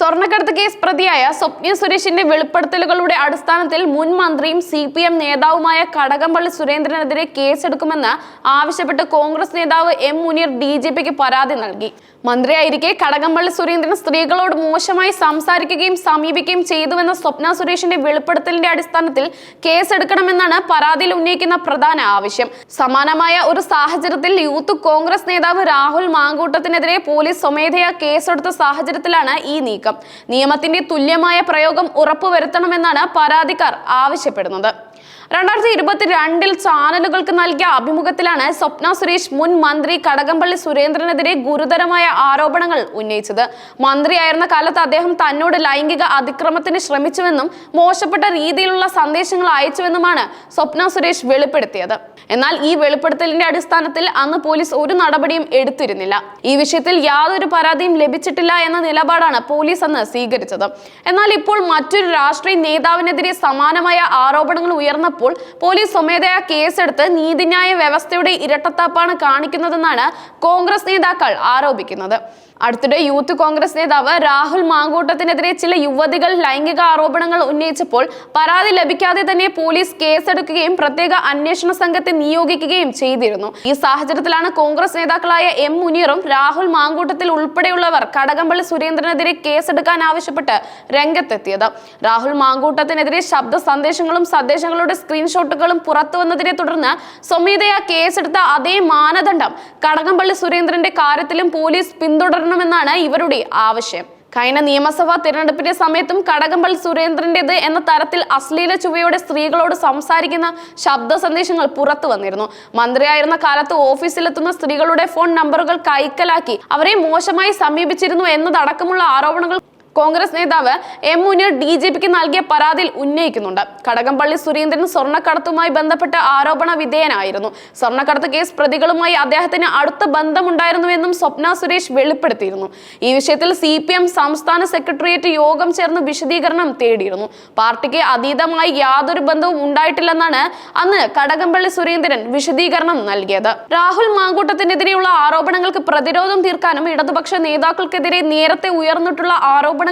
സ്വർണ്ണക്കടത്ത് കേസ് പ്രതിയായ സ്വപ്ന സുരേഷിന്റെ വെളിപ്പെടുത്തലുകളുടെ അടിസ്ഥാനത്തിൽ മുൻ മന്ത്രിയും CPM നേതാവുമായ കടകംപള്ളി സുരേന്ദ്രനെതിരെ കേസെടുക്കുമെന്ന് ആവശ്യപ്പെട്ട് കോൺഗ്രസ് നേതാവ് M മുനീർ DGPക്ക് പരാതി നൽകി. മന്ത്രിയായിരിക്കെ കടകംപള്ളി സുരേന്ദ്രൻ സ്ത്രീകളോട് മോശമായി സംസാരിക്കുകയും സമീപിക്കുകയും ചെയ്തുവെന്ന സ്വപ്ന സുരേഷിന്റെ വെളിപ്പെടുത്തലിന്റെ അടിസ്ഥാനത്തിൽ കേസെടുക്കണമെന്നാണ് പരാതിയിൽ ഉന്നയിക്കുന്ന പ്രധാന ആവശ്യം. സമാനമായ ഒരു സാഹചര്യത്തിൽ യൂത്ത് കോൺഗ്രസ് നേതാവ് രാഹുൽ മാങ്കൂട്ടത്തിനെതിരെ പോലീസ് സ്വമേധയാ കേസെടുത്ത സാഹചര്യത്തിലാണ് ഈ നീക്കം. നിയമത്തിന്റെ തുല്യമായ പ്രയോഗം ഉറപ്പുവരുത്തണമെന്നാണ് പരാതിക്കാർ ആവശ്യപ്പെടുന്നത്. 2022 ചാനലുകൾക്ക് നൽകിയ അഭിമുഖത്തിലാണ് സ്വപ്ന സുരേഷ് മുൻ മന്ത്രി കടകംപള്ളി സുരേന്ദ്രനെതിരെ ഗുരുതരമായ ആരോപണങ്ങൾ ഉന്നയിച്ചത്. മന്ത്രിയായിരുന്ന കാലത്ത് അദ്ദേഹം തന്നോട് ലൈംഗിക അതിക്രമത്തിന് ശ്രമിച്ചുവെന്നും മോശപ്പെട്ട രീതിയിലുള്ള സന്ദേശങ്ങൾ അയച്ചുവെന്നുമാണ് സ്വപ്ന സുരേഷ് വെളിപ്പെടുത്തിയത്. എന്നാൽ ഈ വെളിപ്പെടുത്തലിന്റെ അടിസ്ഥാനത്തിൽ അന്ന് പോലീസ് ഒരു നടപടിയും എടുത്തിരുന്നില്ല. ഈ വിഷയത്തിൽ യാതൊരു പരാതിയും ലഭിച്ചിട്ടില്ല എന്ന നിലപാടാണ് പോലീസ് അന്ന് സ്വീകരിച്ചത്. എന്നാൽ ഇപ്പോൾ മറ്റൊരു രാഷ്ട്രീയ നേതാവിനെതിരെ സമാനമായ ആരോപണങ്ങൾ ഉയർന്നപ്പോൾ പോലീസ് സ്വമേധയാ കേസെടുത്ത് നീതിന്യായ വ്യവസ്ഥയുടെ ഇരട്ടത്താപ്പാണ് കാണിക്കുന്നതെന്നാണ് കോൺഗ്രസ് നേതാക്കൾ ആരോപിക്കുന്നത്. അടുത്തിടെ യൂത്ത് കോൺഗ്രസ് നേതാവ് രാഹുൽ മാങ്കൂട്ടത്തിനെതിരെ ചില യുവതികൾ ലൈംഗിക ആരോപണങ്ങൾ ഉന്നയിച്ചപ്പോൾ പരാതി ലഭിക്കാതെ തന്നെ പോലീസ് കേസെടുക്കുകയും പ്രത്യേക അന്വേഷണ സംഘത്തെ നിയോഗിക്കുകയും ചെയ്തിരുന്നു. ഈ സാഹചര്യത്തിലാണ് കോൺഗ്രസ് നേതാക്കളായ M മുനീറും രാഹുൽ മാങ്കൂട്ടത്തിൽ ഉൾപ്പെടെയുള്ളവർ കടകംപള്ളി സുരേന്ദ്രനെതിരെ കേസെടുക്കാൻ ആവശ്യപ്പെട്ട് രംഗത്തെത്തിയത്. രാഹുൽ മാങ്കൂട്ടത്തിനെതിരെ ശബ്ദ സന്ദേശങ്ങളുടെ സ്ക്രീൻഷോട്ടുകളും പുറത്തു വന്നതിനെ തുടർന്ന് സ്വമേധയാ കേസെടുത്ത അതേ മാനദണ്ഡം കടകംപള്ളി സുരേന്ദ്രന്റെ കാര്യത്തിലും പോലീസ് പിന്തുടരണമെന്നാണ് ഇവരുടെ ആവശ്യം. കഴിഞ്ഞ നിയമസഭാ തിരഞ്ഞെടുപ്പിന്റെ സമയത്തും കടകംപള്ളി സുരേന്ദ്രന്റേത് എന്ന തരത്തിൽ അശ്ലീല ചുവയോടെ സ്ത്രീകളോട് സംസാരിക്കുന്ന ശബ്ദ സന്ദേശങ്ങൾ പുറത്തു വന്നിരുന്നു. മന്ത്രിയായിരുന്ന കാലത്ത് ഓഫീസിലെത്തുന്ന സ്ത്രീകളുടെ ഫോൺ നമ്പറുകൾ കൈക്കലാക്കി അവരെ മോശമായി സമീപിച്ചിരുന്നു എന്നതടക്കമുള്ള ആരോപണങ്ങൾ കോൺഗ്രസ് നേതാവ് M മുനീർ DGPക്ക് നൽകിയ പരാതിയിൽ ഉന്നയിക്കുന്നുണ്ട്. കടകംപള്ളി സുരേന്ദ്രൻ സ്വർണ്ണക്കടത്തുമായി ബന്ധപ്പെട്ട ആരോപണ വിധേയനായിരുന്നു. സ്വർണ്ണക്കടത്ത് കേസ് പ്രതികളുമായി അദ്ദേഹത്തിന് അടുത്ത ബന്ധമുണ്ടായിരുന്നുവെന്നും സ്വപ്ന സുരേഷ് വെളിപ്പെടുത്തിയിരുന്നു. ഈ വിഷയത്തിൽ CPM സംസ്ഥാന സെക്രട്ടേറിയറ്റ് യോഗം ചേർന്ന് വിശദീകരണം തേടിയിരുന്നു. പാർട്ടിക്ക് അതീതമായി യാതൊരു ബന്ധവും ഉണ്ടായിട്ടില്ലെന്നാണ് അന്ന് കടകംപള്ളി സുരേന്ദ്രൻ വിശദീകരണം നൽകിയത്. രാഹുൽ മാങ്കൂട്ടത്തിനെതിരെയുള്ള ആരോപണങ്ങൾക്ക് പ്രതിരോധം തീർക്കാനും ഇടതുപക്ഷ നേതാക്കൾക്കെതിരെ നേരത്തെ ഉയർന്നിട്ടുള്ള ആരോപണങ്ങളിൽ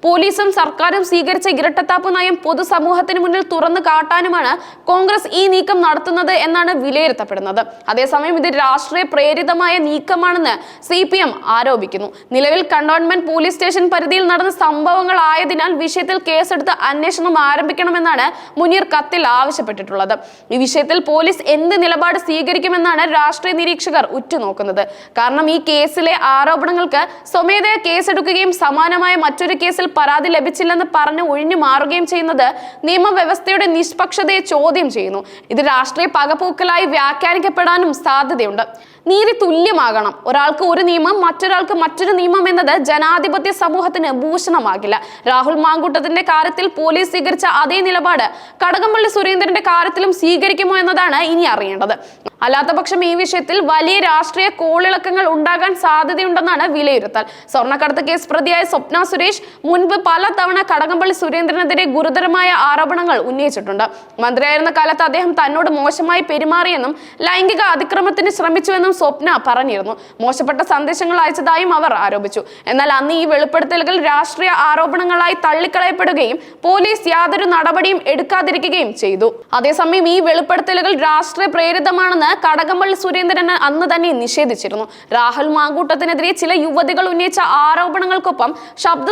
പോലീസും സർക്കാരും സ്വീകരിച്ച ഇരട്ടത്താപ്പ് നയം പൊതുസമൂഹത്തിന് മുന്നിൽ തുറന്നു കാട്ടാനുമാണ് കോൺഗ്രസ് ഈ നീക്കം നടത്തുന്നത് എന്നാണ് വിലയിരുത്തപ്പെടുന്നത്. അതേസമയം ഇത് രാഷ്ട്രീയ പ്രേരിതമായ നീക്കമാണെന്ന് CPM ആരോപിക്കുന്നു. നിലവിൽ കണ്ടോൺമെന്റ് പോലീസ് സ്റ്റേഷൻ പരിധിയിൽ നടന്ന സംഭവങ്ങൾ ആയതിനാൽ വിഷയത്തിൽ കേസെടുത്ത് അന്വേഷണം ആരംഭിക്കണമെന്നാണ് മുനീർ കത്തിൽ ആവശ്യപ്പെട്ടിട്ടുള്ളത്. ഈ വിഷയത്തിൽ പോലീസ് എന്ത് നിലപാട് സ്വീകരിക്കുമെന്നാണ് രാഷ്ട്രീയ നിരീക്ഷകർ ഉറ്റുനോക്കുന്നത്. കാരണം ഈ കേസിലെ ആരോപണങ്ങൾക്ക് സ്വമേധയാ കേസെടുക്കുകയും സമാനമായ മറ്റൊരു കേസിൽ പരാതി ലഭിച്ചില്ലെന്ന് പറഞ്ഞ് ഒഴിഞ്ഞു മാറുകയും ചെയ്യുന്നത് നിയമവ്യവസ്ഥയുടെ നിഷ്പക്ഷതയെ ചോദ്യം ചെയ്യുന്നു. ഇത് രാഷ്ട്രീയ പകപോക്കലായി വ്യാഖ്യാനിക്കപ്പെടാനും സാധ്യതയുണ്ട്. നീതി തുല്യമാകണം. ഒരാൾക്ക് ഒരു നിയമം, മറ്റൊരാൾക്ക് മറ്റൊരു നിയമം എന്നത് ജനാധിപത്യ സമൂഹത്തിന് ഭൂഷണമാകില്ല. രാഹുൽ മാങ്കൂട്ടത്തിന്റെ കാര്യത്തിൽ പോലീസ് സ്വീകരിച്ച അതേ നിലപാട് കടകംപള്ളി സുരേന്ദ്രന്റെ കാര്യത്തിലും സ്വീകരിക്കുമോ എന്നതാണ് ഇനി അറിയേണ്ടത്. അല്ലാത്തപക്ഷം ഈ വിഷയത്തിൽ വലിയ രാഷ്ട്രീയ കോളിളക്കങ്ങൾ ഉണ്ടാകാൻ സാധ്യതയുണ്ടെന്നാണ് വിലയിരുത്തൽ. സ്വർണ്ണക്കടത്ത് കേസ് പ്രതിയായ സ്വപ്ന സുരേഷ് മുൻപ് പലതവണ കടകംപള്ളി സുരേന്ദ്രനെതിരെ ഗുരുതരമായ ആരോപണങ്ങൾ ഉന്നയിച്ചിട്ടുണ്ട്. മന്ത്രിയായിരുന്ന കാലത്ത് അദ്ദേഹം തന്നോട് മോശമായി പെരുമാറിയെന്നും ലൈംഗിക അതിക്രമത്തിന് ശ്രമിച്ചുവെന്നും സ്വപ്ന പറഞ്ഞിരുന്നു. മോശപ്പെട്ട സന്ദേശങ്ങൾ അയച്ചതായും അവർ ആരോപിച്ചു. എന്നാൽ അന്ന് ഈ വെളിപ്പെടുത്തലുകൾ രാഷ്ട്രീയ ആരോപണങ്ങളായി തള്ളിക്കളയപ്പെടുകയും പോലീസ് യാതൊരു നടപടിയും എടുക്കാതിരിക്കുകയും ചെയ്തു. അതേസമയം ഈ വെളിപ്പെടുത്തലുകൾ രാഷ്ട്രീയ പ്രേരിതമാണെന്ന് കടകംപള്ളി സുരേന്ദ്രൻ അന്ന് തന്നെ നിഷേധിച്ചിരുന്നു. രാഹുൽ മാങ്കൂട്ടത്തിനെതിരെ ചില യുവതികൾ ഉന്നയിച്ച ആരോപണങ്ങൾക്കൊപ്പം ശബ്ദ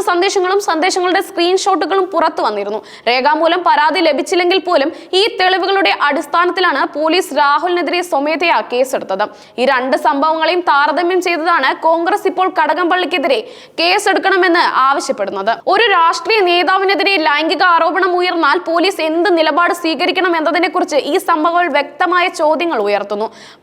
സന്ദേശങ്ങളുടെ സ്ക്രീൻഷോട്ടുകളും പുറത്തു വന്നിരുന്നു. രേഖാമൂലം പരാതി ലഭിച്ചില്ലെങ്കിൽ പോലും ഈ തെളിവുകളുടെ അടിസ്ഥാനത്തിലാണ് പോലീസ് രാഹുലിനെതിരെ സ്വമേധയാ കേസെടുത്തത്. ഈ രണ്ട് സംഭവങ്ങളെയും താരതമ്യം ചെയ്തതാണ് കോൺഗ്രസ് ഇപ്പോൾ കടകംപള്ളിക്കെതിരെ കേസെടുക്കണമെന്ന് ആവശ്യപ്പെടുന്നത്. ഒരു രാഷ്ട്രീയ നേതാവിനെതിരെ ലൈംഗിക ആരോപണം ഉയർന്നാൽ പോലീസ് എന്ത് നിലപാട് സ്വീകരിക്കണം എന്നതിനെ കുറിച്ച് ഈ സംഭവങ്ങൾ വ്യക്തമായ ചോദ്യങ്ങൾ ഉയർത്തുന്നു.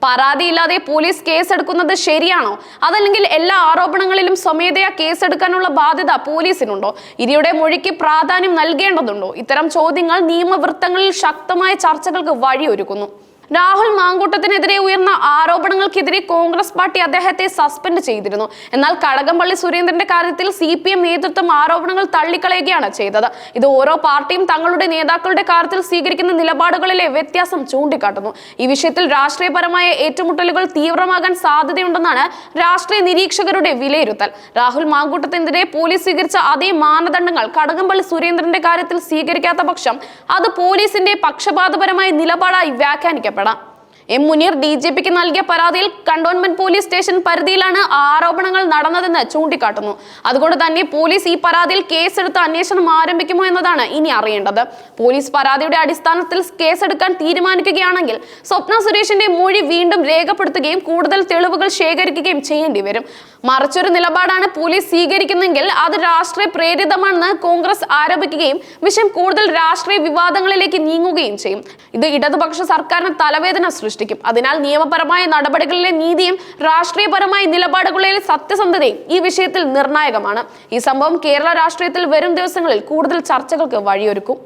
പരാതിയില്ലാതെ പോലീസ് കേസെടുക്കുന്നത് ശരിയാണോ? അതല്ലെങ്കിൽ എല്ലാ ആരോപണങ്ങളിലും സ്വമേധയാ കേസെടുക്കാനുള്ള ബാധ്യത പോലീസിനുണ്ടോ? ഇരയുടെ മൊഴിക്ക് പ്രാധാന്യം നൽകേണ്ടതുണ്ടോ? ഇത്തരം ചോദ്യങ്ങൾ നിയമവൃത്തങ്ങളിൽ ശക്തമായ ചർച്ചകൾക്ക് വഴിയൊരുക്കുന്നു. രാഹുൽ മാങ്കൂട്ടത്തിനെതിരെ ഉയർന്ന ആരോപണങ്ങൾക്കെതിരെ കോൺഗ്രസ് പാർട്ടി അദ്ദേഹത്തെ സസ്പെൻഡ് ചെയ്തിരുന്നു. എന്നാൽ കടകംപള്ളി സുരേന്ദ്രന്റെ കാര്യത്തിൽ CPM നേതൃത്വം ആരോപണങ്ങൾ തള്ളിക്കളയുകയാണ് ചെയ്തത്. ഇത് ഓരോ പാർട്ടിയും തങ്ങളുടെ നേതാക്കളുടെ കാര്യത്തിൽ സ്വീകരിക്കുന്ന നിലപാടുകളിലെ വ്യത്യാസം ചൂണ്ടിക്കാട്ടുന്നു. ഈ വിഷയത്തിൽ രാഷ്ട്രീയപരമായ ഏറ്റുമുട്ടലുകൾ തീവ്രമാകാൻ സാധ്യതയുണ്ടെന്നാണ് രാഷ്ട്രീയ നിരീക്ഷകരുടെ വിലയിരുത്തൽ. രാഹുൽ മാങ്കൂട്ടത്തിനെതിരെ പോലീസ് സ്വീകരിച്ച അതേ മാനദണ്ഡങ്ങൾ കടകംപള്ളി സുരേന്ദ്രന്റെ കാര്യത്തിൽ സ്വീകരിക്കാത്ത പക്ഷം അത് പോലീസിന്റെ പക്ഷപാതപരമായ നിലപാടായി വ്യാഖ്യാനിക്കപ്പെടാം. എം മുനീർ DGPക്ക് നൽകിയ പരാതിയിൽ കണ്ടോൺമെന്റ് പോലീസ് സ്റ്റേഷൻ പരിധിയിലാണ് ആരോപണങ്ങൾ നടന്നതെന്ന് ചൂണ്ടിക്കാട്ടുന്നു. അതുകൊണ്ട് തന്നെ പോലീസ് ഈ പരാതിയിൽ കേസെടുത്ത് അന്വേഷണം ആരംഭിക്കുമോ എന്നതാണ് ഇനി അറിയേണ്ടത്. പോലീസ് പരാതിയുടെ അടിസ്ഥാനത്തിൽ കേസെടുക്കാൻ തീരുമാനിക്കുകയാണെങ്കിൽ സ്വപ്ന സുരേഷിന്റെ മൊഴി വീണ്ടും രേഖപ്പെടുത്തുകയും കൂടുതൽ തെളിവുകൾ ശേഖരിക്കുകയും ചെയ്യേണ്ടി വരും. മറിച്ചൊരു നിലപാടാണ് പോലീസ് സ്വീകരിക്കുന്നെങ്കിൽ അത് രാഷ്ട്രീയ പ്രേരിതമാണെന്ന് കോൺഗ്രസ് ആരോപിക്കുകയും വിഷയം കൂടുതൽ രാഷ്ട്രീയ വിവാദങ്ങളിലേക്ക് നീങ്ങുകയും ചെയ്യും. ഇത് ഇടതുപക്ഷ സർക്കാരിന് തലവേദന സൃഷ്ടിക്കും. അതിനാൽ നിയമപരമായ നടപടികളിലെ നീതിയും രാഷ്ട്രീയപരമായ നിലപാടുകളിലെ സത്യസന്ധതയും ഈ വിഷയത്തിൽ നിർണായകമാണ്. ഈ സംഭവം കേരള രാഷ്ട്രീയത്തിൽ വരും ദിവസങ്ങളിൽ കൂടുതൽ ചർച്ചകൾക്ക് വഴിയൊരുക്കും.